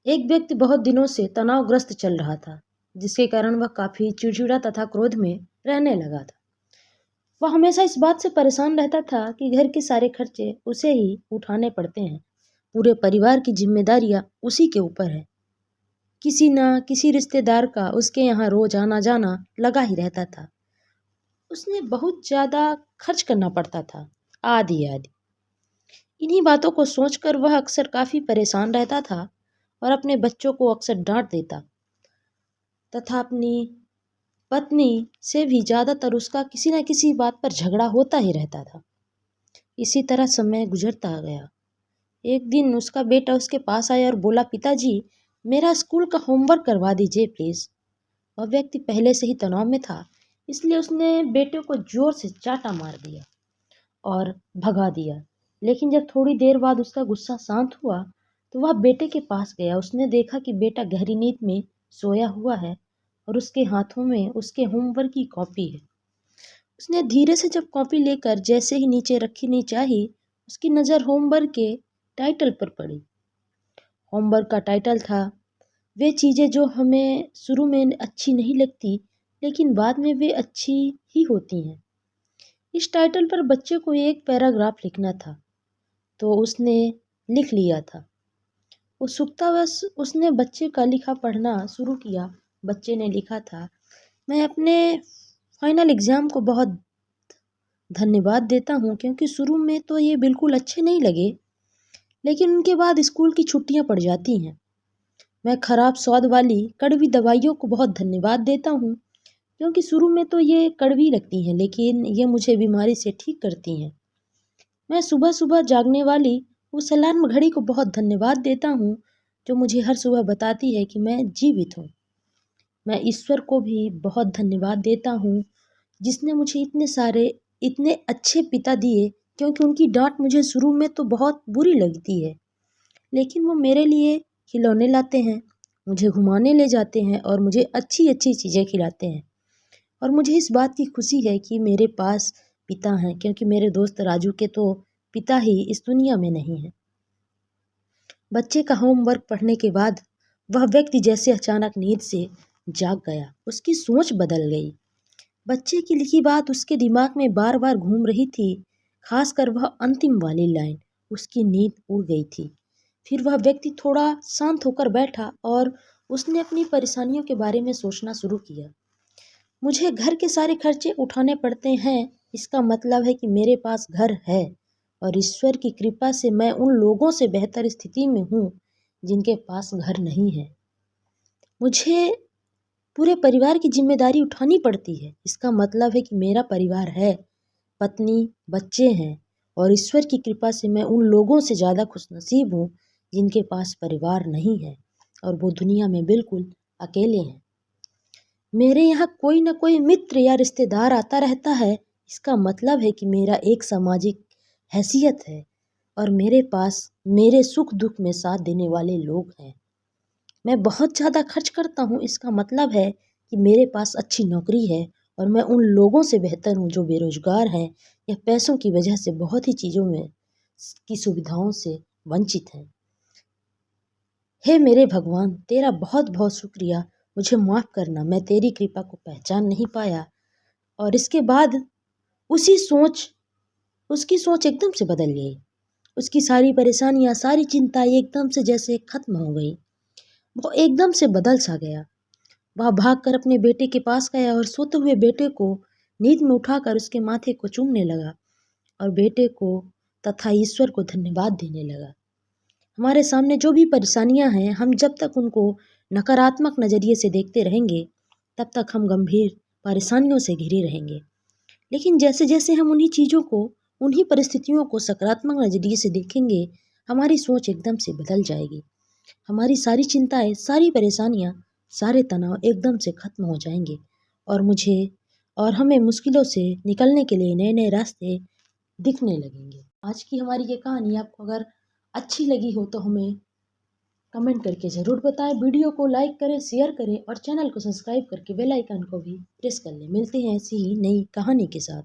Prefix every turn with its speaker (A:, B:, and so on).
A: एक व्यक्ति बहुत दिनों से तनावग्रस्त चल रहा था, जिसके कारण वह काफ़ी चिड़चिड़ा तथा क्रोध में रहने लगा था। वह हमेशा इस बात से परेशान रहता था कि घर के सारे खर्चे उसे ही उठाने पड़ते हैं। पूरे परिवार की जिम्मेदारियां उसी के ऊपर है। किसी न किसी रिश्तेदार का उसके यहाँ रोज आना जाना लगा ही रहता था। उसने बहुत ज़्यादा खर्च करना पड़ता था, आदि आदि। इन्हीं बातों को सोचकर वह अक्सर काफ़ी परेशान रहता था और अपने बच्चों को अक्सर डांट देता तथा अपनी पत्नी से भी ज़्यादातर उसका किसी न किसी बात पर झगड़ा होता ही रहता था। इसी तरह समय गुजरता गया। एक दिन उसका बेटा उसके पास आया और बोला, पिताजी मेरा स्कूल का होमवर्क करवा दीजिए प्लीज़। वह व्यक्ति पहले से ही तनाव में था, इसलिए उसने बेटे को जोर से चाटा मार दिया और भगा दिया। लेकिन जब थोड़ी देर बाद उसका गुस्सा शांत हुआ तो वह बेटे के पास गया। उसने देखा कि बेटा गहरी नींद में सोया हुआ है और उसके हाथों में उसके होमवर्क की कॉपी है। उसने धीरे से जब कॉपी लेकर जैसे ही नीचे रखनी चाहिए, उसकी नज़र होमवर्क के टाइटल पर पड़ी। होमवर्क का टाइटल था, वे चीज़ें जो हमें शुरू में अच्छी नहीं लगती लेकिन बाद में वे अच्छी ही होती हैं। इस टाइटल पर बच्चे को एक पैराग्राफ लिखना था, तो उसने लिख लिया था। उत्सुकतावश उसने बच्चे का लिखा पढ़ना शुरू किया। बच्चे ने लिखा था, मैं अपने फाइनल एग्ज़ाम को बहुत धन्यवाद देता हूँ क्योंकि शुरू में तो ये बिल्कुल अच्छे नहीं लगे, लेकिन उनके बाद स्कूल की छुट्टियाँ पड़ जाती हैं। मैं खराब स्वाद वाली कड़वी दवाइयों को बहुत धन्यवाद देता हूँ क्योंकि शुरू में तो ये कड़वी लगती हैं, लेकिन ये मुझे बीमारी से ठीक करती हैं। मैं सुबह सुबह जागने वाली उस अलार्म घड़ी को बहुत धन्यवाद देता हूँ जो मुझे हर सुबह बताती है कि मैं जीवित हूँ। मैं ईश्वर को भी बहुत धन्यवाद देता हूँ जिसने मुझे इतने अच्छे पिता दिए, क्योंकि उनकी डांट मुझे शुरू में तो बहुत बुरी लगती है, लेकिन वो मेरे लिए खिलौने लाते हैं, मुझे घुमाने ले जाते हैं और मुझे अच्छी अच्छी चीज़ें खिलाते हैं। और मुझे इस बात की खुशी है कि मेरे पास पिता हैं, क्योंकि मेरे दोस्त राजू के तो पिता ही इस दुनिया में नहीं हैं। बच्चे का होमवर्क पढ़ने के बाद वह व्यक्ति जैसे अचानक नींद से जाग गया। उसकी सोच बदल गई। बच्चे की लिखी बात उसके दिमाग में बार बार घूम रही थी, खासकर वह अंतिम वाली लाइन। उसकी नींद उड़ गई थी। फिर वह व्यक्ति थोड़ा शांत होकर बैठा और उसने अपनी परेशानियों के बारे में सोचना शुरू किया। मुझे घर के सारे खर्चे उठाने पड़ते हैं, इसका मतलब है कि मेरे पास घर है और ईश्वर की कृपा से मैं उन लोगों से बेहतर स्थिति में हूँ जिनके पास घर नहीं है। मुझे पूरे परिवार की जिम्मेदारी उठानी पड़ती है, इसका मतलब है कि मेरा परिवार है, पत्नी, बच्चे हैं और ईश्वर की कृपा से मैं उन लोगों से ज़्यादा खुशनसीब हूँ जिनके पास परिवार नहीं है और वो दुनिया में बिल्कुल अकेले हैं। मेरे यहाँ कोई न कोई मित्र या रिश्तेदार आता रहता है, इसका मतलब है कि मेरा एक सामाजिक हैसियत है और मेरे पास मेरे सुख दुख में साथ देने वाले लोग हैं। मैं बहुत ज़्यादा खर्च करता हूँ, इसका मतलब है कि मेरे पास अच्छी नौकरी है और मैं उन लोगों से बेहतर हूँ जो बेरोजगार हैं या पैसों की वजह से बहुत ही चीज़ों में की सुविधाओं से वंचित हैं। हे मेरे भगवान, तेरा बहुत बहुत शुक्रिया। मुझे माफ़ करना, मैं तेरी कृपा को पहचान नहीं पाया। और इसके बाद उसी सोच उसकी सोच एकदम से बदल गई। उसकी सारी परेशानियाँ, सारी चिंताएं एकदम से जैसे खत्म हो गई। वो एकदम से बदल सा गया। वह भागकर अपने बेटे के पास गया और सोते हुए बेटे को नींद में उठाकर उसके माथे को चूमने लगा और बेटे को तथा ईश्वर को धन्यवाद देने लगा। हमारे सामने जो भी परेशानियां हैं, हम जब तक उनको नकारात्मक नज़रिए से देखते रहेंगे तब तक हम गंभीर परेशानियों से घिरे रहेंगे। लेकिन जैसे जैसे हम उन्हीं चीज़ों को, उन्हीं परिस्थितियों को सकारात्मक नज़रिए से देखेंगे, हमारी सोच एकदम से बदल जाएगी। हमारी सारी चिंताएं, सारी परेशानियां, सारे तनाव एकदम से खत्म हो जाएंगे और हमें मुश्किलों से निकलने के लिए नए नए रास्ते दिखने लगेंगे। आज की हमारी ये कहानी आपको अगर अच्छी लगी हो तो हमें कमेंट करके ज़रूर बताएं। वीडियो को लाइक करें, शेयर करें और चैनल को सब्सक्राइब करके बेल आइकन को भी प्रेस कर लें। मिलते हैं ऐसी ही नई कहानी के साथ।